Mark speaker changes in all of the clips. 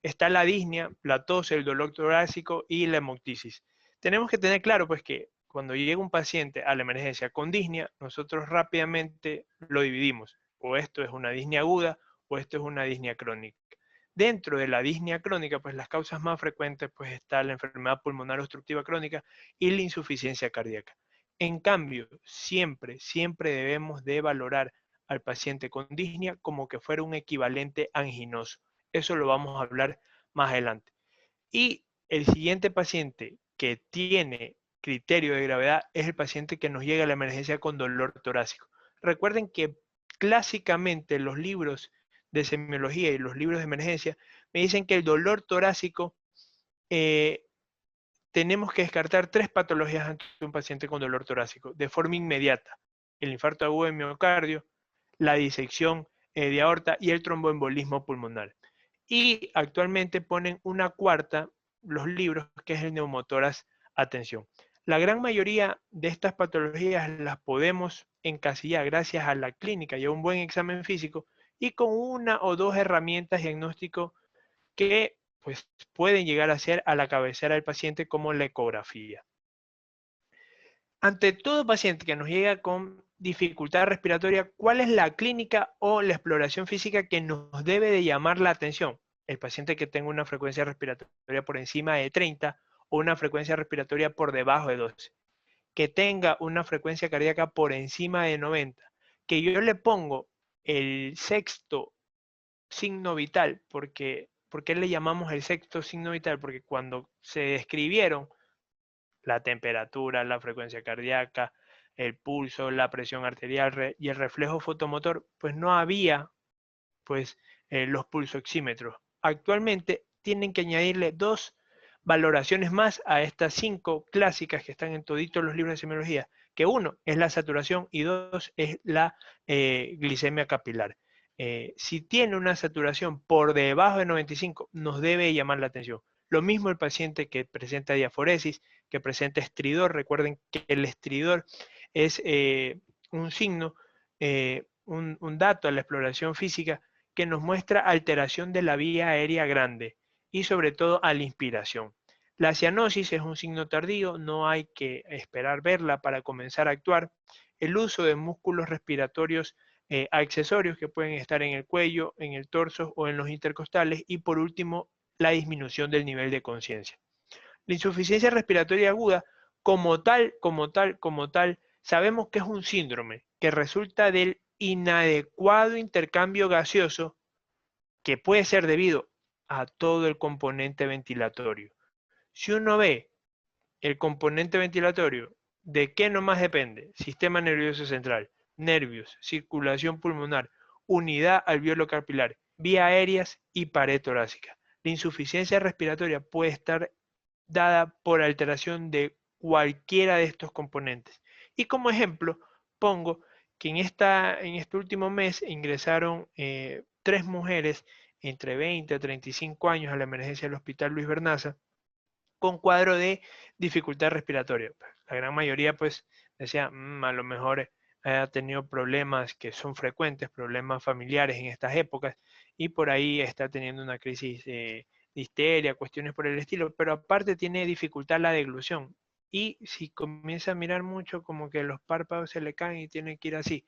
Speaker 1: está la disnea, la tos, el dolor torácico y la hemoptisis. Tenemos que tener claro pues que cuando llega un paciente a la emergencia con disnea, nosotros rápidamente lo dividimos. O esto es una disnea aguda o esto es una disnea crónica. Dentro de la disnea crónica, pues las causas más frecuentes pues está la enfermedad pulmonar obstructiva crónica y la insuficiencia cardíaca. En cambio, siempre debemos de valorar al paciente con disnea como que fuera un equivalente anginoso. Eso lo vamos a hablar más adelante. Y el siguiente paciente que tiene criterio de gravedad es el paciente que nos llega a la emergencia con dolor torácico. Recuerden que clásicamente los libros de semiología y los libros de emergencia me dicen que el dolor torácico eh, tenemos que descartar 3 patologías ante un paciente con dolor torácico de forma inmediata: el infarto agudo de miocardio, la disección de aorta y el tromboembolismo pulmonar. Y actualmente ponen una cuarta, los libros, que es el neumotórax atención. La gran mayoría de estas patologías las podemos encasillar gracias a la clínica y a un buen examen físico y con una o dos herramientas diagnóstico que pues, pueden llegar a ser a la cabecera del paciente, como la ecografía. Ante todo paciente que nos llega con dificultad respiratoria, ¿cuál es la clínica o la exploración física que nos debe de llamar la atención? El paciente que tenga una frecuencia respiratoria por encima de 30 o una frecuencia respiratoria por debajo de 12. Que tenga una frecuencia cardíaca por encima de 90. Que yo le pongo el sexto signo vital. ¿Por qué le llamamos el sexto signo vital? Porque cuando se describieron la temperatura, la frecuencia cardíaca, el pulso, la presión arterial y el reflejo fotomotor, pues no había pues los pulsoxímetros. Actualmente tienen que añadirle 2 valoraciones más a estas 5 clásicas que están en toditos los libros de semiología, que uno es la saturación y 2 es la glicemia capilar. Si tiene una saturación por debajo de 95, nos debe llamar la atención. Lo mismo el paciente que presenta diaforesis, que presenta estridor. Recuerden que el estridor es un signo, un dato a la exploración física que nos muestra alteración de la vía aérea grande y sobre todo a la inspiración. La cianosis es un signo tardío, no hay que esperar verla para comenzar a actuar. El uso de músculos respiratorios accesorios que pueden estar en el cuello, en el torso o en los intercostales, y por último, la disminución del nivel de conciencia. La insuficiencia respiratoria aguda, como tal, sabemos que es un síndrome que resulta del inadecuado intercambio gaseoso, que puede ser debido a todo el componente ventilatorio. Si uno ve el componente ventilatorio, ¿de qué nomás depende? Sistema nervioso central, nervios, circulación pulmonar, unidad alveolo-capilar, vías aéreas y pared torácica. La insuficiencia respiratoria puede estar dada por alteración de cualquiera de estos componentes. Y como ejemplo, pongo que en este último mes ingresaron 3 mujeres entre 20 a 35 años a la emergencia del Hospital Luis Bernaza con cuadro de dificultad respiratoria. La gran mayoría pues decía, a lo mejor ha tenido problemas que son frecuentes, problemas familiares en estas épocas, y por ahí está teniendo una crisis de histeria, cuestiones por el estilo, pero aparte tiene dificultad la deglución. Y si comienza a mirar mucho, como que los párpados se le caen y tiene que ir así,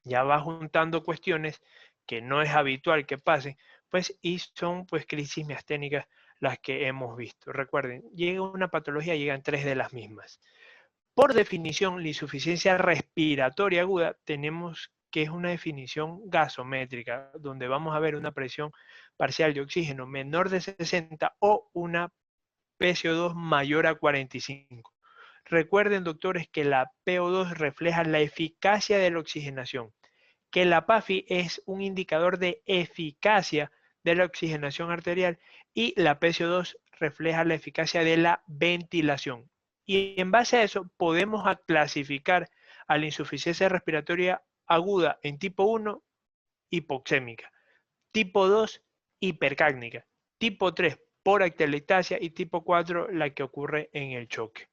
Speaker 1: ya va juntando cuestiones que no es habitual que pasen, pues, y son pues crisis miasténicas las que hemos visto. Recuerden, llega una patología, llegan 3 de las mismas. Por definición, la insuficiencia respiratoria aguda tenemos que es una definición gasométrica, donde vamos a ver una presión parcial de oxígeno menor de 60 o una PCO2 mayor a 45. Recuerden, doctores, que la PO2 refleja la eficacia de la oxigenación, que la PAFI es un indicador de eficacia de la oxigenación arterial y la PCO2 refleja la eficacia de la ventilación. Y en base a eso podemos clasificar a la insuficiencia respiratoria aguda en tipo 1, hipoxémica; tipo 2, hipercápnica; tipo 3, por atelectasia; y tipo 4, la que ocurre en el choque.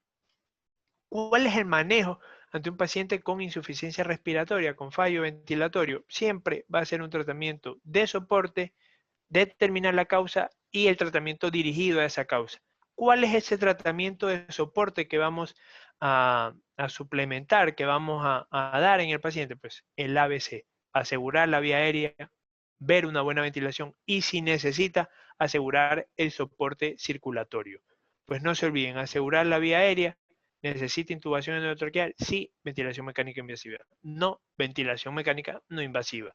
Speaker 1: ¿Cuál es el manejo ante un paciente con insuficiencia respiratoria, con fallo ventilatorio? Siempre va a ser un tratamiento de soporte, determinar la causa y el tratamiento dirigido a esa causa. ¿Cuál es ese tratamiento de soporte que vamos a suplementar, que vamos a dar en el paciente? Pues el ABC, asegurar la vía aérea, ver una buena ventilación y si necesita, asegurar el soporte circulatorio. Pues no se olviden, asegurar la vía aérea, necesita intubación endotraqueal, sí, ventilación mecánica invasiva, no, ventilación mecánica no invasiva.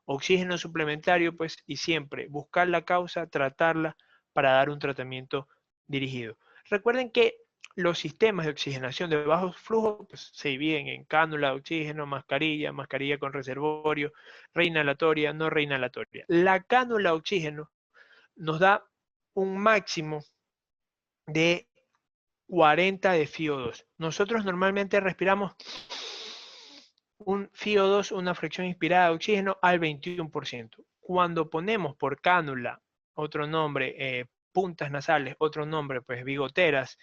Speaker 1: Oxígeno suplementario, pues, y siempre buscar la causa, tratarla para dar un tratamiento dirigido. Recuerden que los sistemas de oxigenación de bajo flujo pues, se dividen en cánula de oxígeno, mascarilla, mascarilla con reservorio, reinhalatoria, no reinhalatoria. La cánula de oxígeno nos da un máximo de 40 de FiO2. Nosotros normalmente respiramos un FiO2, una fracción inspirada de oxígeno, al 21%. Cuando ponemos por cánula, otro nombre, puntas nasales, otro nombre, pues bigoteras,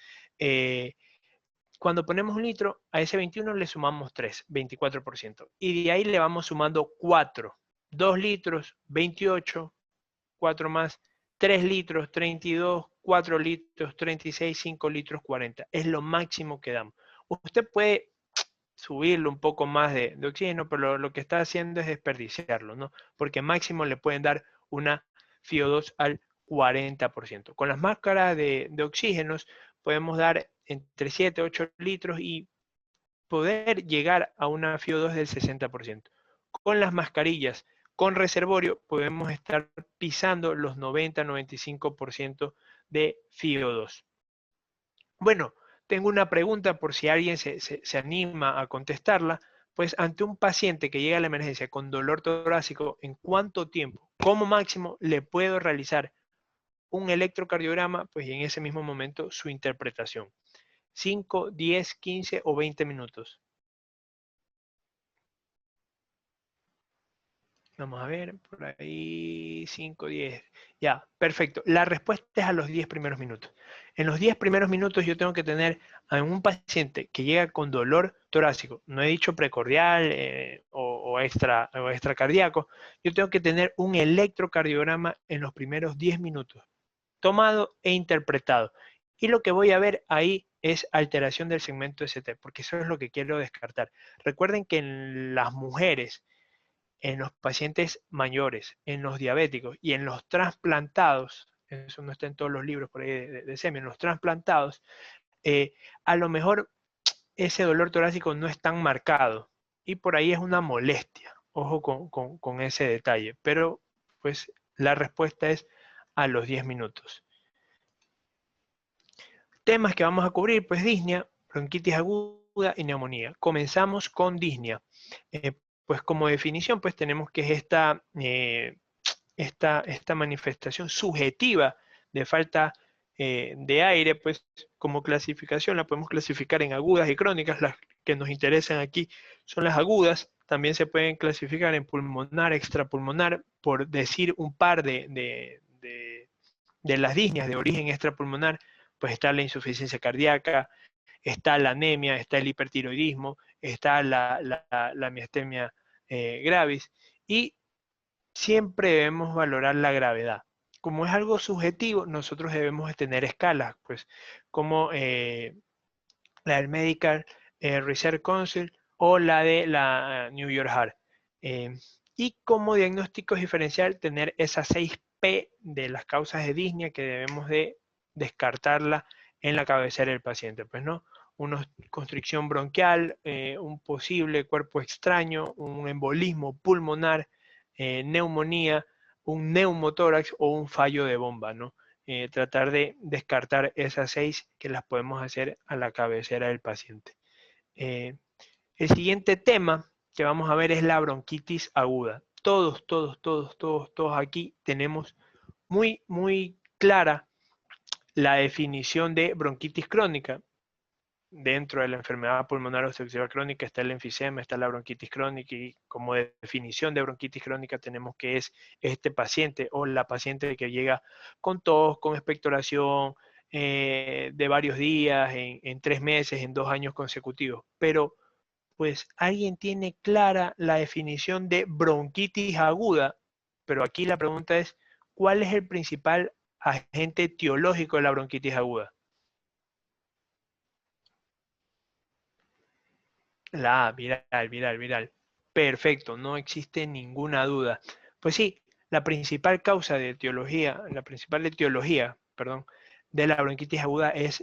Speaker 1: cuando ponemos un litro, a ese 21 le sumamos 3, 24%. Y de ahí le vamos sumando 4. 2 litros, 28, 4 más, 3 litros, 32, 4 litros, 36, 5 litros, 40. Es lo máximo que damos. Usted puede subirle un poco más de oxígeno, pero lo que está haciendo es desperdiciarlo, ¿no? Porque máximo le pueden dar una FiO2 al 40%. Con las máscaras de oxígenos podemos dar entre 7 y 8 litros y poder llegar a una FiO2 del 60%. Con las mascarillas con reservorio podemos estar pisando los 90-95% de FiO2. Bueno, tengo una pregunta por si alguien se anima a contestarla. Pues ante un paciente que llega a la emergencia con dolor torácico, ¿en cuánto tiempo, como máximo, le puedo realizar un electrocardiograma? Pues y en ese mismo momento su interpretación. 5, 10, 15 o 20 minutos. Vamos a ver, por ahí 5, 10. Ya, perfecto. La respuesta es a los 10 primeros minutos. En los 10 primeros minutos yo tengo que tener a un paciente que llega con dolor torácico, no he dicho precordial o extracardíaco, yo tengo que tener un electrocardiograma en los primeros 10 minutos, tomado e interpretado. Y lo que voy a ver ahí es alteración del segmento ST, porque eso es lo que quiero descartar. Recuerden que en las mujeres, en los pacientes mayores, en los diabéticos y en los trasplantados, eso no está en todos los libros por ahí de SEMI, en los trasplantados, a lo mejor ese dolor torácico no es tan marcado y por ahí es una molestia. Ojo con ese detalle, pero pues la respuesta es a los 10 minutos. Temas que vamos a cubrir, pues disnea, bronquitis aguda y neumonía. Comenzamos con disnea. Pues como definición, pues tenemos que es esta manifestación subjetiva de falta de aire, pues como clasificación la podemos clasificar en agudas y crónicas. Las que nos interesan aquí son las agudas. También se pueden clasificar en pulmonar, extrapulmonar, por decir un par de las disneas de origen extrapulmonar. Pues está la insuficiencia cardíaca, está la anemia, está el hipertiroidismo, está la miastemia gravis, y siempre debemos valorar la gravedad. Como es algo subjetivo, nosotros debemos tener escalas, pues como la del Medical Research Council o la de la New York Heart. Y como diagnóstico diferencial, tener esas 6P de las causas de disnea que debemos de descartarla en la cabecera del paciente, pues no, una constricción bronquial, un posible cuerpo extraño, un embolismo pulmonar, neumonía, un neumotórax o un fallo de bomba, ¿no? Tratar de descartar esas 6 que las podemos hacer a la cabecera del paciente. El siguiente tema que vamos a ver es la bronquitis aguda. Todos aquí tenemos muy clara la definición de bronquitis crónica. Dentro de la enfermedad pulmonar obstructiva crónica está el enfisema, está la bronquitis crónica, y como definición de bronquitis crónica tenemos que es este paciente o la paciente que llega con tos, con expectoración de varios días, en 3 meses, en 2 años consecutivos. Pero pues alguien tiene clara la definición de bronquitis aguda, pero aquí la pregunta es, ¿cuál es el principal agente etiológico de la bronquitis aguda? La A, viral. Perfecto, no existe ninguna duda. Pues sí, la principal causa de etiología, la principal etiología, perdón, de la bronquitis aguda es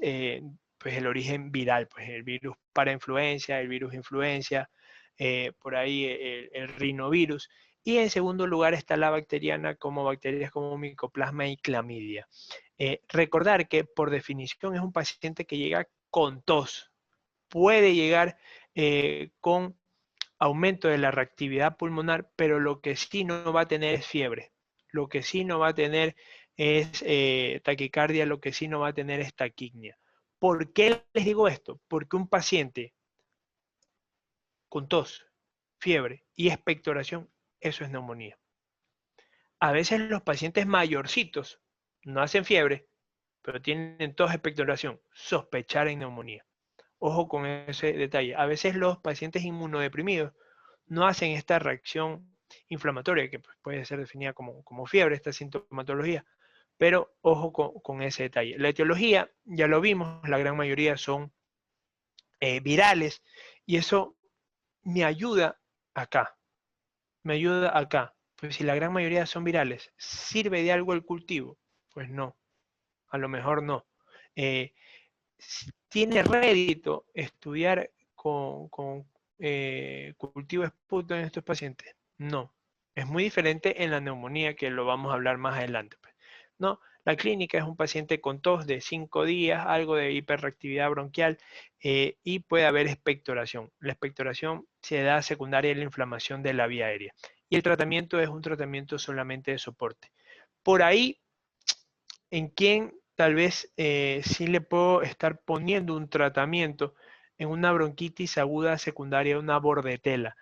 Speaker 1: pues el origen viral, pues el virus parainfluencia, el virus influencia, por ahí el rinovirus. Y en segundo lugar está la bacteriana, como bacterias como Mycoplasma y Clamidia. Recordar que por definición es un paciente que llega con tos, puede llegar con aumento de la reactividad pulmonar, pero lo que sí no va a tener es fiebre. Lo que sí no va a tener es taquicardia, lo que sí no va a tener es taquignia. ¿Por qué les digo esto? Porque un paciente con tos, fiebre y expectoración, eso es neumonía. A veces los pacientes mayorcitos no hacen fiebre, pero tienen tos, expectoración, sospechar en neumonía. Ojo con ese detalle. A veces los pacientes inmunodeprimidos no hacen esta reacción inflamatoria, que puede ser definida como fiebre, esta sintomatología, pero ojo con ese detalle. La etiología, ya lo vimos, la gran mayoría son virales, y eso me ayuda acá, me ayuda acá. Pues si la gran mayoría son virales, ¿sirve de algo el cultivo? Pues no, a lo mejor no. Eh, ¿Tiene rédito estudiar con cultivo esputo en estos pacientes? No. Es muy diferente en la neumonía, que lo vamos a hablar más adelante, pues. No, la clínica es un paciente con tos de 5 días, algo de hiperreactividad bronquial, y puede haber expectoración. La expectoración se da secundaria a la inflamación de la vía aérea. Y el tratamiento es un tratamiento solamente de soporte. Por ahí, en quién tal vez sí le puedo estar poniendo un tratamiento en una bronquitis aguda secundaria, una bordetela,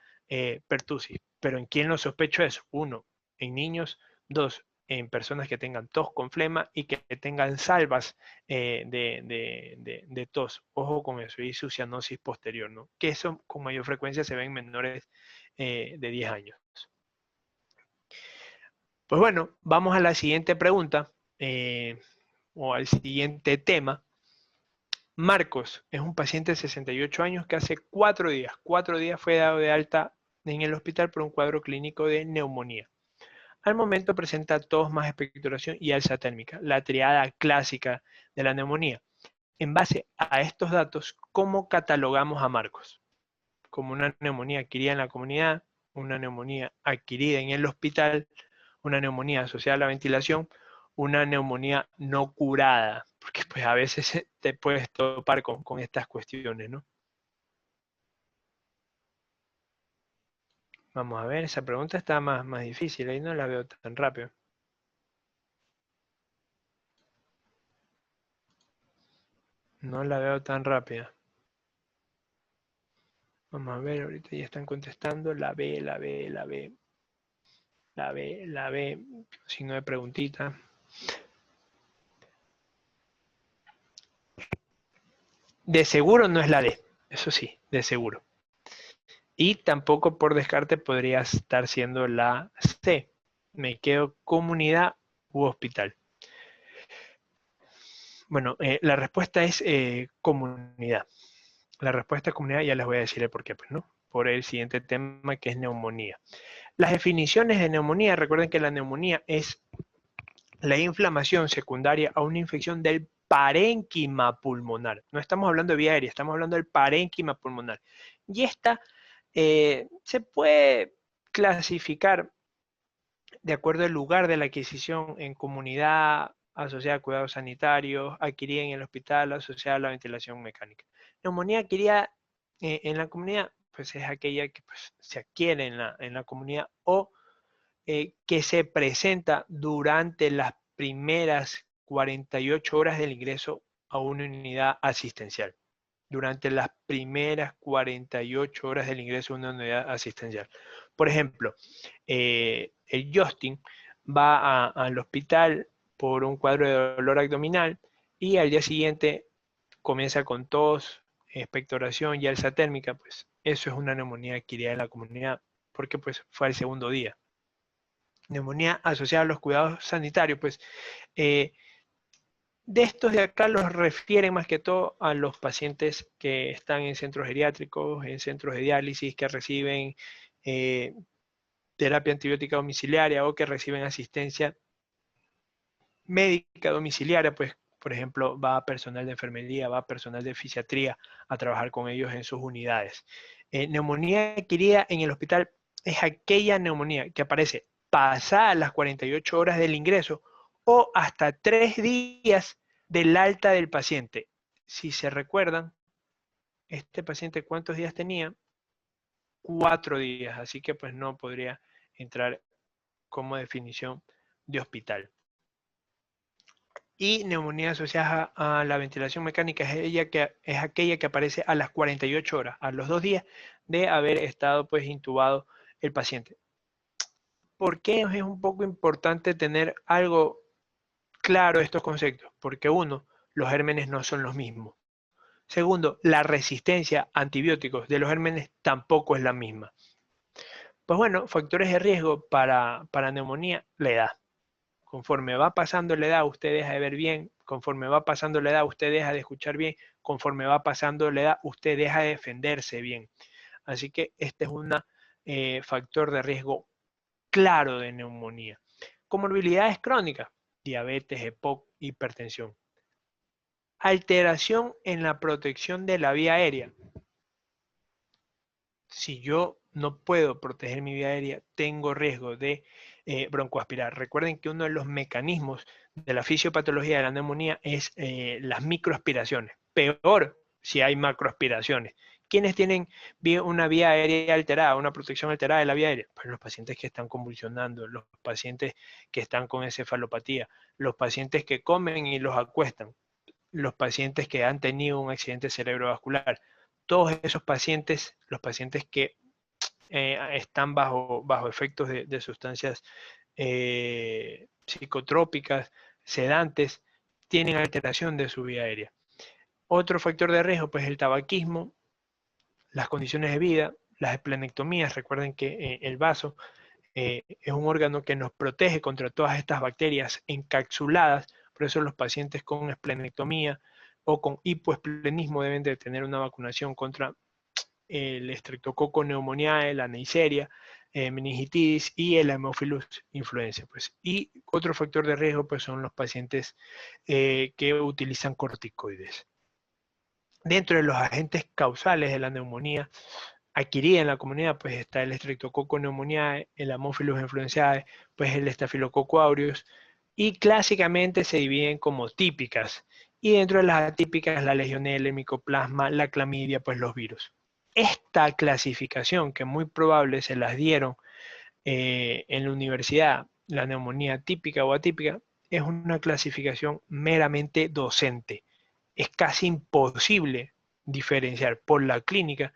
Speaker 1: pertussis. Pero ¿en quién lo sospecho eso? Uno, en niños. Dos, en personas que tengan tos con flema y que tengan salvas de tos. Ojo con eso. Y su cianosis posterior, ¿no? Que eso con mayor frecuencia se ve en menores de 10 años. Pues bueno, vamos a la siguiente pregunta. O al siguiente tema. Marcos es un paciente de 68 años que hace 4 días fue dado de alta en el hospital por un cuadro clínico de neumonía. Al momento presenta tos más expectoración y alza térmica, la triada clásica de la neumonía. En base a estos datos, ¿cómo catalogamos a Marcos? Como una neumonía adquirida en la comunidad, una neumonía adquirida en el hospital, una neumonía asociada a la ventilación, una neumonía no curada, porque pues a veces te puedes topar con estas cuestiones, ¿no? Vamos a ver, esa pregunta está más difícil, ahí no la veo tan rápido. No la veo tan rápida. Vamos a ver, ahorita ya están contestando, la B, la B, la B, la B, la B, signo de preguntita. De seguro no es la D, eso sí, de seguro. Y tampoco por descarte podría estar siendo la C. Me quedo comunidad u hospital. Bueno, la respuesta es comunidad. La respuesta es comunidad, ya les voy a decir el por qué, pues, ¿no? Por el siguiente tema, que es neumonía. Las definiciones de neumonía, recuerden que la neumonía es la inflamación secundaria a una infección del parénquima pulmonar. No estamos hablando de vía aérea, estamos hablando del parénquima pulmonar. Y esta se puede clasificar de acuerdo al lugar de la adquisición en comunidad, asociada a cuidados sanitarios, adquirida en el hospital, asociada a la ventilación mecánica. Neumonía adquirida en la comunidad, pues es aquella que pues, se adquiere en la comunidad o que se presenta durante las primeras 48 horas del ingreso a una unidad asistencial. Durante las primeras 48 horas del ingreso a una unidad asistencial. Por ejemplo, el Justin va al hospital por un cuadro de dolor abdominal y al día siguiente comienza con tos, expectoración y alza térmica, pues eso es una neumonía adquirida en la comunidad, porque pues fue el segundo día. Neumonía asociada a los cuidados sanitarios, pues De estos de acá los refieren más que todo a los pacientes que están en centros geriátricos, en centros de diálisis, que reciben eh, terapia antibiótica domiciliaria o que reciben asistencia médica domiciliaria, pues por ejemplo va personal de enfermería, va personal de fisiatría a trabajar con ellos en sus unidades. Neumonía adquirida en el hospital es aquella neumonía que aparece pasadas las 48 horas del ingreso o hasta 3 días del alta del paciente. Si se recuerdan, este paciente ¿cuántos días tenía? 4 días, así que pues no podría entrar como definición de hospital. Y neumonía asociada a la ventilación mecánica es aquella que aparece a las 48 horas, a los 2 días de haber estado pues intubado el paciente. ¿Por qué es un poco importante tener algo claro de estos conceptos? Porque uno, los gérmenes no son los mismos. Segundo, la resistencia a antibióticos de los gérmenes tampoco es la misma. Pues bueno, factores de riesgo para neumonía, la edad. Conforme va pasando la edad, usted deja de ver bien. Conforme va pasando la edad, usted deja de escuchar bien. Conforme va pasando la edad, usted deja de defenderse bien. Así que este es un factor de riesgo claro de neumonía. Comorbilidades crónicas, diabetes, EPOC, hipertensión. Alteración en la protección de la vía aérea. Si yo no puedo proteger mi vía aérea, tengo riesgo de broncoaspirar. Recuerden que uno de los mecanismos de la fisiopatología de la neumonía es las microaspiraciones. Peor si hay macroaspiraciones. ¿Quiénes tienen una vía aérea alterada, una protección alterada de la vía aérea? Pues los pacientes que están convulsionando, los pacientes que están con encefalopatía, los pacientes que comen y los acuestan, los pacientes que han tenido un accidente cerebrovascular. Todos esos pacientes, los pacientes que están bajo efectos de sustancias psicotrópicas, sedantes, tienen alteración de su vía aérea. Otro factor de riesgo, pues el tabaquismo, las condiciones de vida, las esplenectomías. Recuerden que el vaso es un órgano que nos protege contra todas estas bacterias encapsuladas. Por eso los pacientes con esplenectomía o con hipoesplenismo deben de tener una vacunación contra el Streptococcus pneumoniae, la Neisseria, meningitis y el Haemophilus influenza. Pues. Y otro factor de riesgo pues, son los pacientes que utilizan corticoides. Dentro de los agentes causales de la neumonía adquirida en la comunidad, pues está el Streptococcus pneumoniae, el Haemophilus influenzae, pues el Staphylococcus aureus, y clásicamente se dividen como típicas. Y dentro de las atípicas, la legionela, el micoplasma, la clamidia, pues los virus. Esta clasificación, que muy probable se las dieron en la universidad, la neumonía típica o atípica, es una clasificación meramente docente. Es casi imposible diferenciar por la clínica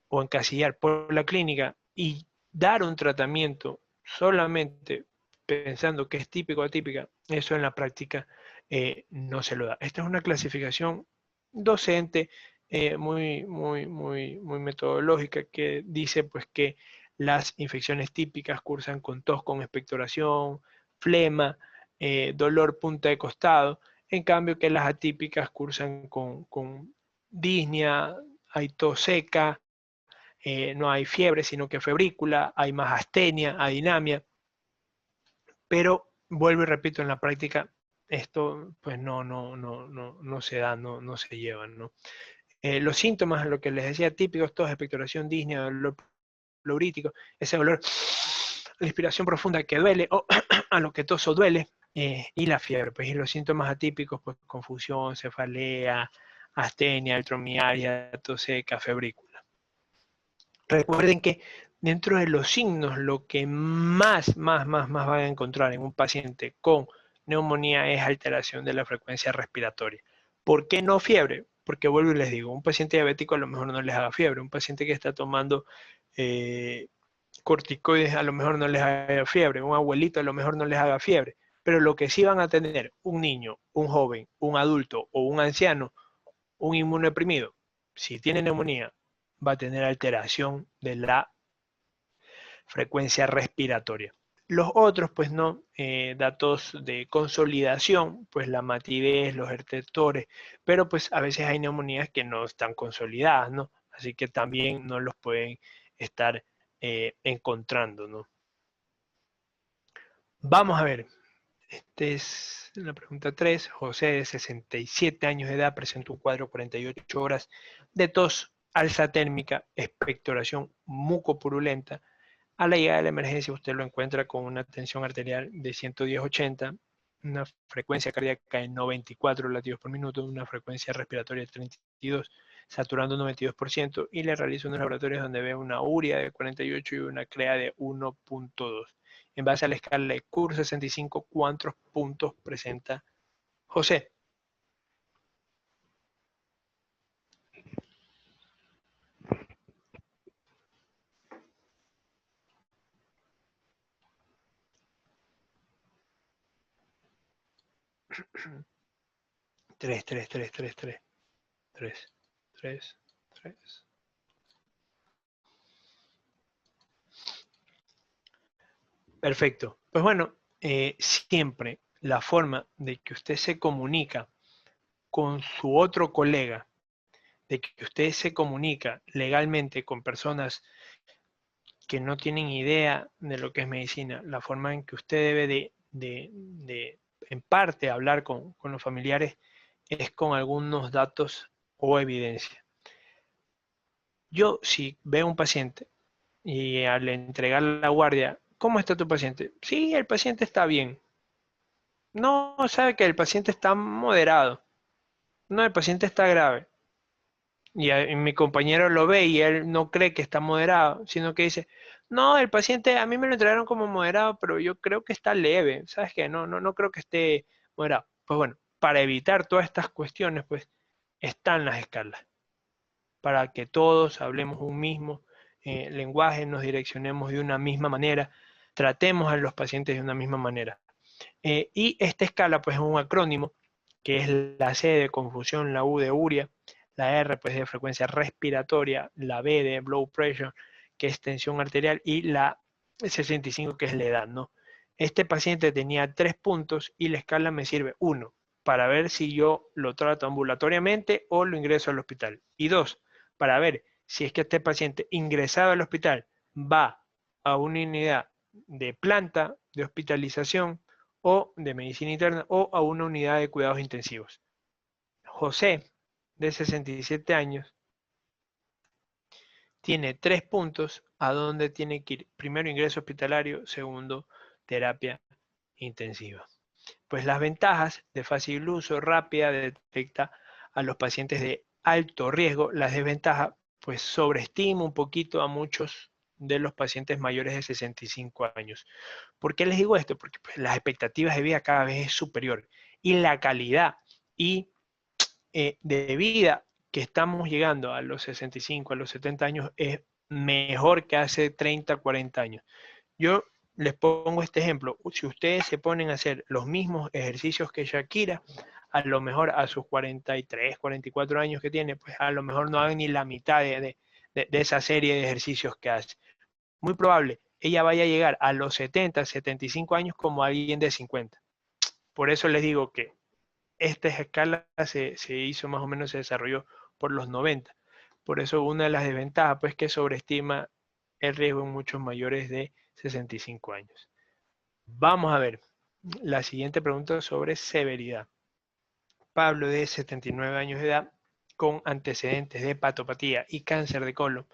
Speaker 1: o encasillar por la clínica y dar un tratamiento solamente pensando que es típico o atípica, eso en la práctica no se lo da. Esta es una clasificación docente muy metodológica que dice pues que las infecciones típicas cursan con tos con expectoración, flema, dolor punta de costado, en cambio que las atípicas cursan con disnea, hay tos seca, no hay fiebre, sino que febrícula, hay más astenia, adinamia, pero vuelvo y repito, en la práctica esto pues no se da, no se llevan, ¿no? Los síntomas, lo que les decía, típicos, tos, expectoración, disnea, dolor pleurítico, ese dolor, la inspiración profunda que duele, o a lo que toso duele, y la fiebre, pues, y los síntomas atípicos, pues, confusión, cefalea, astenia, altromialgia, tos seca, febrícula. Recuerden que dentro de los signos, lo que más van a encontrar en un paciente con neumonía es alteración de la frecuencia respiratoria. ¿Por qué no fiebre? Porque vuelvo y les digo, un paciente diabético a lo mejor no les haga fiebre, un paciente que está tomando corticoides a lo mejor no les haga fiebre, un abuelito a lo mejor no les haga fiebre, pero lo que sí van a tener un niño, un joven, un adulto o un anciano, un inmunodeprimido, si tiene neumonía, va a tener alteración de la frecuencia respiratoria. Los otros, pues no, datos de consolidación, pues la matidez, los ertetores, pero pues a veces hay neumonías que no están consolidadas, ¿no? Así que también no los pueden estar encontrando, ¿no? Vamos a ver, esta es la pregunta 3. José, de 67 años de edad, presenta un cuadro 48 horas de tos, alza térmica, expectoración mucopurulenta. A la llegada de la emergencia usted lo encuentra con una tensión arterial de 110/80, una frecuencia cardíaca de 94 latidos por minuto, una frecuencia respiratoria de 32, saturando 92%, y le realiza unos laboratorios donde ve una urea de 48 y una CREA de 1.2. En base a la escala de CUR 65, ¿cuántos puntos presenta José? Tres, tres, tres, tres, tres, tres, tres, tres. Perfecto. Pues bueno, siempre la forma de que usted se comunica con su otro colega, de que usted se comunica legalmente con personas que no tienen idea de lo que es medicina, la forma en que usted debe en parte, hablar con los familiares es con algunos datos o evidencia. Yo, si veo un paciente y al entregar la guardia, ¿cómo está tu paciente? Sí, el paciente está bien. No, sabe que el paciente está moderado. No, el paciente está grave. Y mi compañero lo ve y él no cree que está moderado, sino que dice, no, el paciente a mí me lo entregaron como moderado, pero yo creo que está leve. ¿Sabes qué? No creo que esté moderado. Pues bueno, para evitar todas estas cuestiones, pues están las escalas, para que todos hablemos un mismo lenguaje, nos direccionemos de una misma manera, tratemos a los pacientes de una misma manera. Y esta escala, pues, es un acrónimo, que es la C de confusión, la U de urea, la R, pues, de frecuencia respiratoria, la B de blood pressure, que es tensión arterial, y la 65, que es la edad, ¿no? Este paciente tenía 3 puntos y la escala me sirve, 1, para ver si yo lo trato ambulatoriamente o lo ingreso al hospital. Y 2, para ver si es que este paciente ingresado al hospital va a una unidad de planta de hospitalización o de medicina interna o a una unidad de cuidados intensivos. José, de 67 años, tiene 3 puntos a donde tiene que ir. Primero, ingreso hospitalario. Segundo, terapia intensiva. Pues las ventajas de fácil uso, rápida, detecta a los pacientes de alto riesgo. Las desventajas, pues sobreestima un poquito a muchos de los pacientes mayores de 65 años. ¿Por qué les digo esto? Porque pues, las expectativas de vida cada vez es superior y la calidad y de vida que estamos llegando a los 65, a los 70 años es mejor que hace 30, 40 años. Yo les pongo este ejemplo. Si ustedes se ponen a hacer los mismos ejercicios que Shakira, a lo mejor a sus 43, 44 años que tiene, pues a lo mejor no hagan ni la mitad de esa serie de ejercicios que hace. Muy probable, ella vaya a llegar a los 70, 75 años como alguien de 50. Por eso les digo que esta escala se hizo más o menos, se desarrolló por los 90. Por eso una de las desventajas, pues que sobreestima el riesgo en muchos mayores de 65 años. Vamos a ver la siguiente pregunta sobre severidad. Pablo, de 79 años de edad, con antecedentes de hepatopatía y cáncer de colon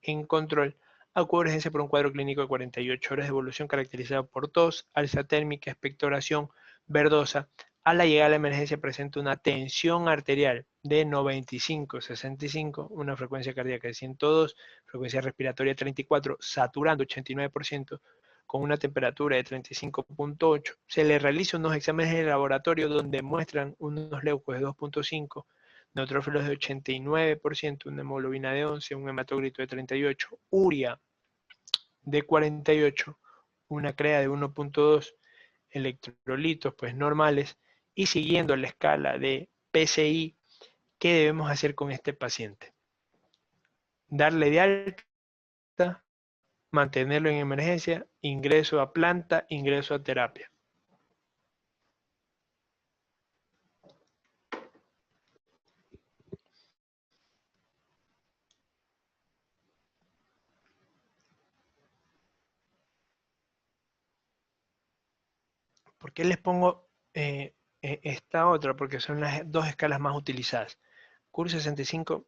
Speaker 1: en control, acude a urgencia por un cuadro clínico de 48 horas de evolución caracterizado por tos, alza térmica, expectoración verdosa. A la llegada a la emergencia presenta una tensión arterial de 95/65, una frecuencia cardíaca de 102, frecuencia respiratoria 34, saturando 89%, con una temperatura de 35.8. Se le realizan unos exámenes de laboratorio donde muestran unos leucos de 2.5, neutrófilos de 89%, una hemoglobina de 11, un hematocrito de 38, urea de 48, una CREA de 1.2, electrolitos pues normales, y siguiendo la escala de PCI, ¿qué debemos hacer con este paciente? Darle de alta, mantenerlo en emergencia, ingreso a planta, ingreso a terapia. ¿Por qué les pongo esta otra? Porque son las dos escalas más utilizadas. CUR 65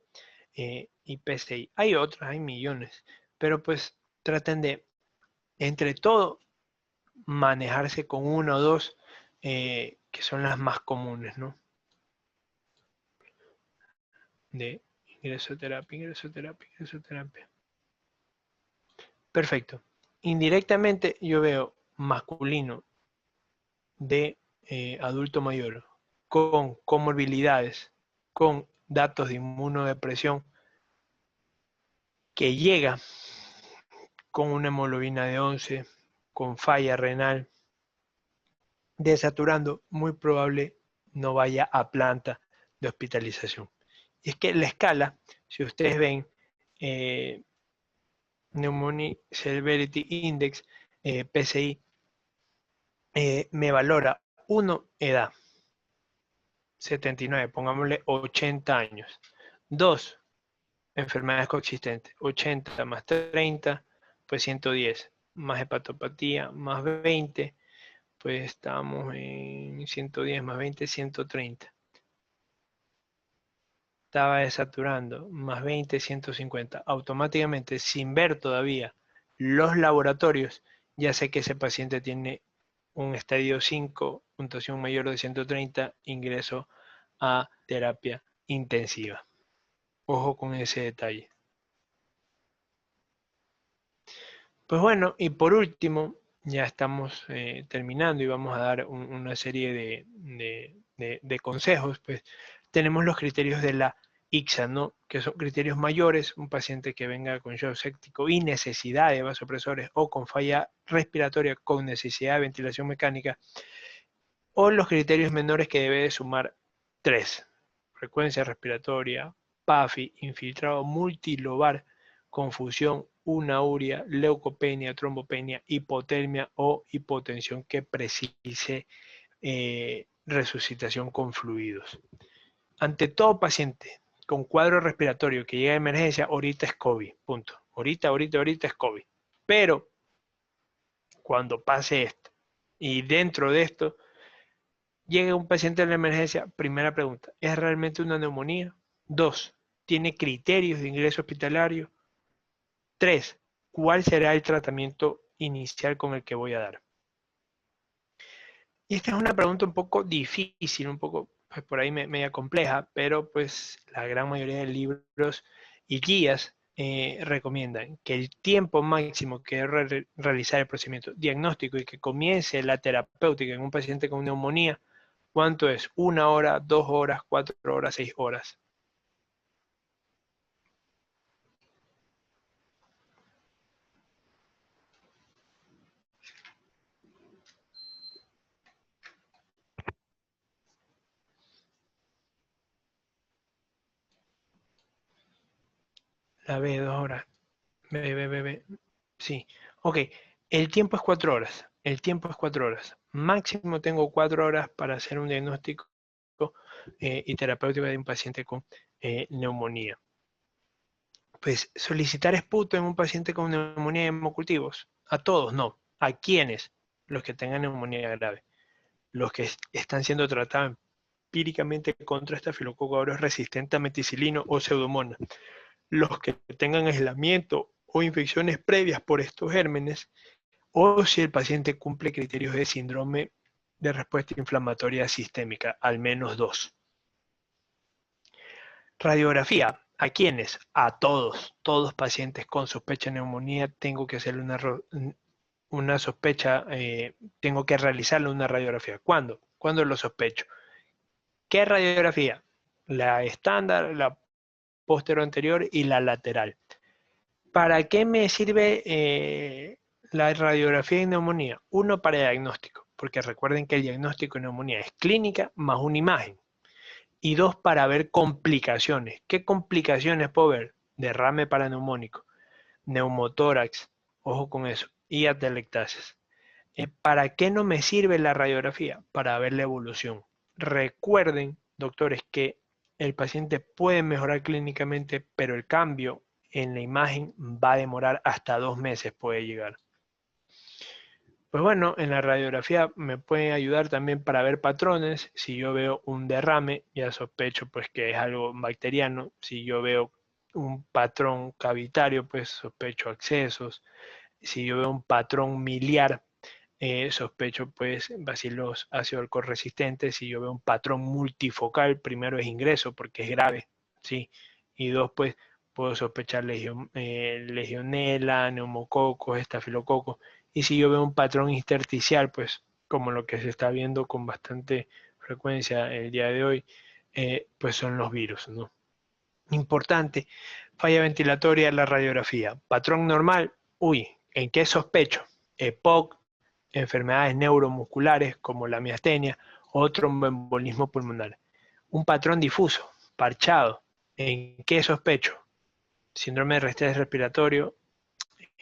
Speaker 1: y PCI. Hay otras, hay millones, pero pues traten de, entre todo, manejarse con una o dos, que son las más comunes, ¿no? De ingreso a terapia, ingreso a terapia, ingreso a terapia. Perfecto. Indirectamente yo veo masculino de adulto mayor con comorbilidades, con datos de inmunodepresión, que llega con una hemoglobina de 11, con falla renal, desaturando, muy probable no vaya a planta de hospitalización. Y es que la escala, si ustedes ven, Pneumonia Severity Index, PCI, me valora 1, edad, 79, pongámosle 80 años. 2, enfermedades coexistentes, 80 más 30, pues 110, más hepatopatía, más 20, pues estamos en 110 más 20, 130. Estaba desaturando, más 20, 150. Automáticamente, sin ver todavía los laboratorios, ya sé que ese paciente tiene un estadio 5, puntuación mayor de 130, ingreso a terapia intensiva. Ojo con ese detalle. Pues bueno, y por último, ya estamos terminando y vamos a dar una serie de consejos. Pues tenemos los criterios de la ICSA, ¿no? Que son criterios mayores, un paciente que venga con shock séptico y necesidad de vasopresores o con falla respiratoria con necesidad de ventilación mecánica, o los criterios menores que debe de sumar 3: frecuencia respiratoria, PAFI, infiltrado multilobar, confusión, una uria, leucopenia, trombopenia, hipotermia o hipotensión que precise resucitación con fluidos. Ante todo paciente con cuadro respiratorio que llega a emergencia, ahorita es COVID, punto. Ahorita es COVID. Pero cuando pase esto y dentro de esto llega un paciente a la emergencia, primera pregunta, ¿es realmente una neumonía? 2, ¿tiene criterios de ingreso hospitalario? 3, ¿cuál será el tratamiento inicial con el que voy a dar? Y esta es una pregunta un poco difícil, un poco pues, por ahí media compleja, pero pues la gran mayoría de libros y guías recomiendan que el tiempo máximo que debe realizar el procedimiento diagnóstico y que comience la terapéutica en un paciente con neumonía, ¿cuánto es? 1 hora, 2 horas, 4 horas, 6 horas. La B, 2 horas. B. Sí. Ok. El tiempo es 4 horas. El tiempo es 4 horas. Máximo tengo 4 horas para hacer un diagnóstico y terapéutico de un paciente con neumonía. Pues solicitar esputo en un paciente con neumonía de hemocultivos. A todos, no. ¿A quiénes? Los que tengan neumonía grave. Los que están siendo tratados empíricamente contra estafilococo aureus resistente a meticilino o pseudomonas. Los que tengan aislamiento o infecciones previas por estos gérmenes, o si el paciente cumple criterios de síndrome de respuesta inflamatoria sistémica, al menos 2. Radiografía. ¿A quiénes? A todos. Todos pacientes con sospecha de neumonía tengo que hacerle una sospecha, tengo que realizarle una radiografía. ¿Cuándo? ¿Cuándo lo sospecho? ¿Qué radiografía? La estándar, la posterior anterior y la lateral. ¿Para qué me sirve la radiografía de neumonía? 1, para diagnóstico, porque recuerden que el diagnóstico de neumonía es clínica más una imagen. Y 2, para ver complicaciones. ¿Qué complicaciones puedo ver? Derrame paraneumónico, neumotórax, Ojo con eso. Y atelectasias. ¿Para qué no me sirve la radiografía? Para ver la evolución. Recuerden, doctores, que el paciente puede mejorar clínicamente, pero el cambio en la imagen va a demorar hasta 2 meses, puede llegar. Pues bueno, en la radiografía me puede ayudar también para ver patrones. Si yo veo un derrame, ya sospecho pues que es algo bacteriano. Si yo veo un patrón cavitario, pues sospecho accesos. Si yo veo un patrón miliar, sospecho pues bacilos ácido alcohol resistentes. Si yo veo un patrón multifocal, primero es ingreso porque es grave, ¿sí? Y dos, pues puedo sospechar legionela, neumococos, estafilococos. Y si yo veo un patrón intersticial, pues como lo que se está viendo con bastante frecuencia el día de hoy, pues son los virus, ¿no? Importante, falla ventilatoria en la radiografía. Patrón normal, uy, ¿en qué sospecho? EPOC, enfermedades neuromusculares como la miastenia o tromboembolismo pulmonar. Un patrón difuso, parchado, ¿en qué sospecho? Síndrome de estrés respiratorio,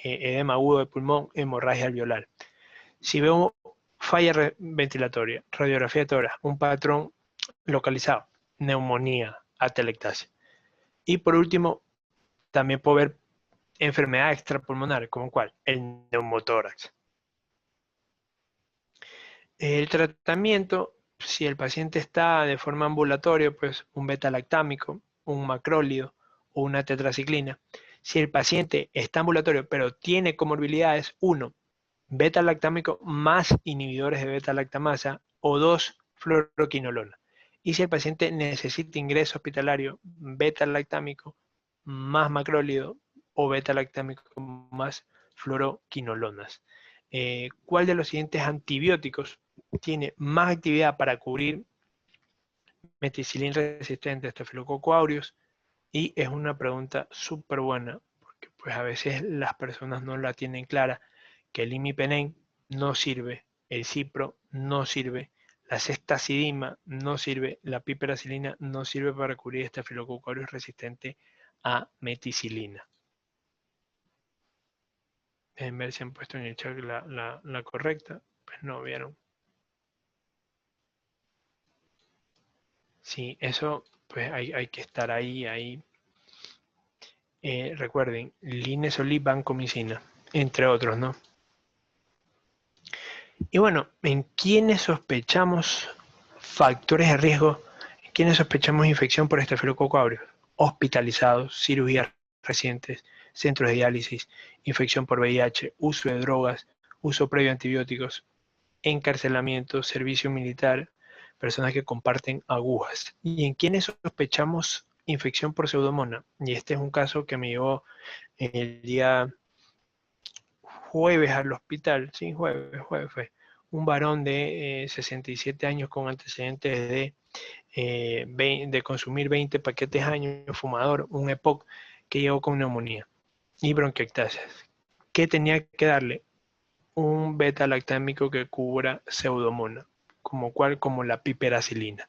Speaker 1: edema agudo de pulmón, hemorragia alveolar. Si veo falla ventilatoria, radiografía de tórax, un patrón localizado, neumonía, atelectasia. Y por último, también puedo ver enfermedad extrapulmonar, como cuál, el neumotórax. El tratamiento, si el paciente está de forma ambulatoria, pues un beta-lactámico, un macrólido o una tetraciclina. Si el paciente está ambulatorio pero tiene comorbilidades, 1, beta-lactámico más inhibidores de beta-lactamasa o 2, fluoroquinolona. Y si el paciente necesita ingreso hospitalario, beta-lactámico más macrólido o beta-lactámico más fluoroquinolonas. ¿Cuál de los siguientes antibióticos tiene más actividad para cubrir meticilina resistente a Staphylococcus aureus? Y es una pregunta súper buena, porque pues a veces las personas no la tienen clara, que el imipenem no sirve, el cipro no sirve, la ceftazidima no sirve, la piperacilina no sirve para cubrir Staphylococcus aureus resistente a meticilina. Déjenme ver si han puesto en el chat la correcta. Pues no, vieron. Sí, eso, pues hay que estar ahí. Recuerden, linezolid, vancomicina, entre otros, ¿no? Y bueno, ¿en quiénes sospechamos factores de riesgo? ¿En quiénes sospechamos infección por Staphylococcus aureus? Hospitalizados, cirugías recientes, centros de diálisis, infección por VIH, uso de drogas, uso previo de antibióticos, encarcelamiento, servicio militar, personas que comparten agujas. ¿Y en quiénes sospechamos infección por pseudomonas? Y este es un caso que me llevó el día jueves al hospital, sí, jueves fue, un varón de 67 años con antecedentes de consumir 20 paquetes año, fumador, un EPOC, que llegó con neumonía y bronquiectasias. ¿Qué tenía que darle? Un beta-lactámico que cubra pseudomonas, como la piperacilina.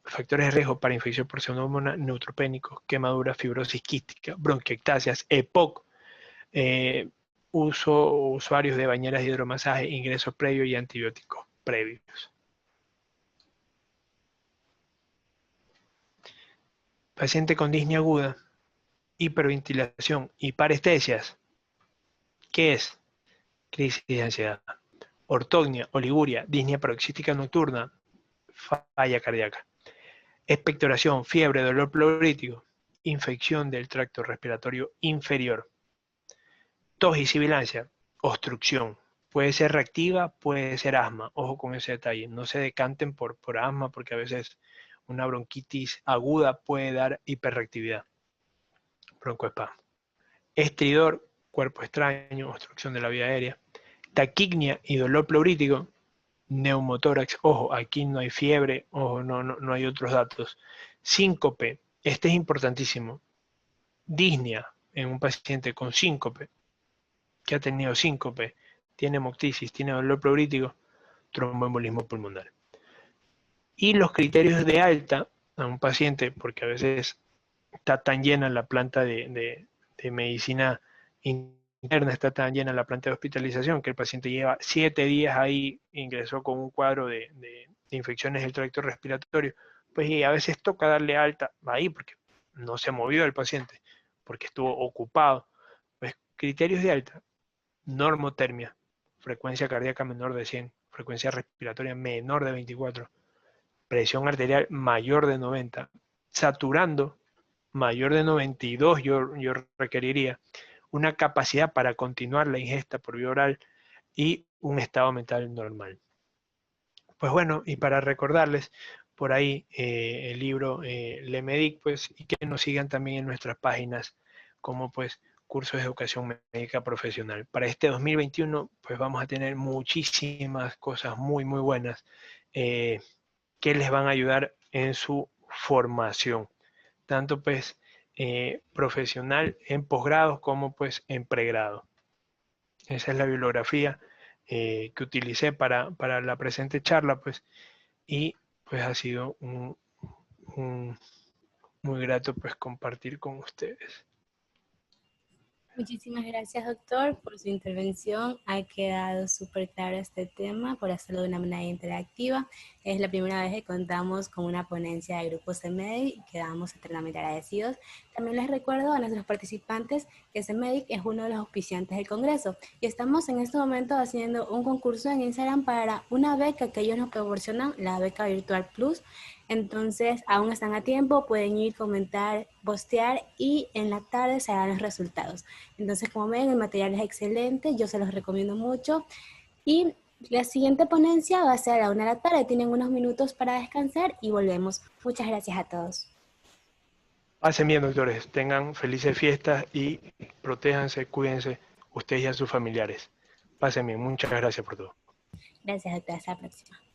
Speaker 1: Factores de riesgo para infección por pseudomonas, neutropénicos, quemadura, fibrosis quística, bronquiectasias, EPOC, usuarios de bañeras de hidromasaje, ingresos previos y antibióticos previos. Paciente con disnea aguda, hiperventilación y parestesias. ¿Qué es? Crisis de ansiedad. Ortognia, oliguria, disnea paroxística nocturna, falla cardíaca. Expectoración, fiebre, dolor pleurítico, infección del tracto respiratorio inferior. Tos y sibilancia, obstrucción. Puede ser reactiva, puede ser asma. Ojo con ese detalle. No se decanten por asma porque a veces una bronquitis aguda puede dar hiperreactividad. Broncoespasmo. Estridor, cuerpo extraño, obstrucción de la vía aérea. Taquignia y dolor pleurítico, neumotórax. Ojo, aquí no hay fiebre, ojo, no hay otros datos. Síncope, este es importantísimo. Disnea en un paciente con síncope, que ha tenido síncope, tiene hemoptisis, tiene dolor pleurítico, tromboembolismo pulmonar. Y los criterios de alta a un paciente, porque a veces está tan llena la planta de medicina interna está tan llena la planta de hospitalización que el paciente lleva 7 días ahí, ingresó con un cuadro de infecciones del tracto respiratorio, pues y a veces toca darle alta ahí porque no se movió el paciente, porque estuvo ocupado. Pues criterios de alta: normotermia, frecuencia cardíaca menor de 100, frecuencia respiratoria menor de 24, presión arterial mayor de 90, saturando mayor de 92 yo requeriría, una capacidad para continuar la ingesta por vía oral y un estado mental normal. Pues bueno, y para recordarles por ahí el libro Le Medic, pues, y que nos sigan también en nuestras páginas como pues cursos de educación médica profesional. Para este 2021, pues vamos a tener muchísimas cosas muy, muy buenas que les van a ayudar en su formación, tanto pues profesional en posgrado como pues en pregrado. Esa es la bibliografía que utilicé para la presente charla, pues, y pues ha sido un muy grato pues compartir con ustedes.
Speaker 2: Muchísimas gracias, doctor, por su intervención. Ha quedado súper claro este tema, por hacerlo de una manera interactiva. Es la primera vez que contamos con una ponencia de grupos CEMEDIC y quedamos eternamente agradecidos. También les recuerdo a nuestros participantes que CEMEDIC es uno de los auspiciantes del Congreso y estamos en este momento haciendo un concurso en Instagram para una beca que ellos nos proporcionan, la beca Virtual Plus. Entonces, aún están a tiempo, pueden ir, comentar, postear y en la tarde se harán los resultados. Entonces, como ven, el material es excelente, yo se los recomiendo mucho. Y la siguiente ponencia va a ser a la 1 de la tarde, tienen unos minutos para descansar y volvemos. Muchas gracias a todos.
Speaker 1: Pasen bien, doctores, tengan felices fiestas y protéjanse, cuídense, ustedes y a sus familiares. Pasen bien, muchas gracias por todo.
Speaker 2: Gracias, doctora. Hasta la próxima.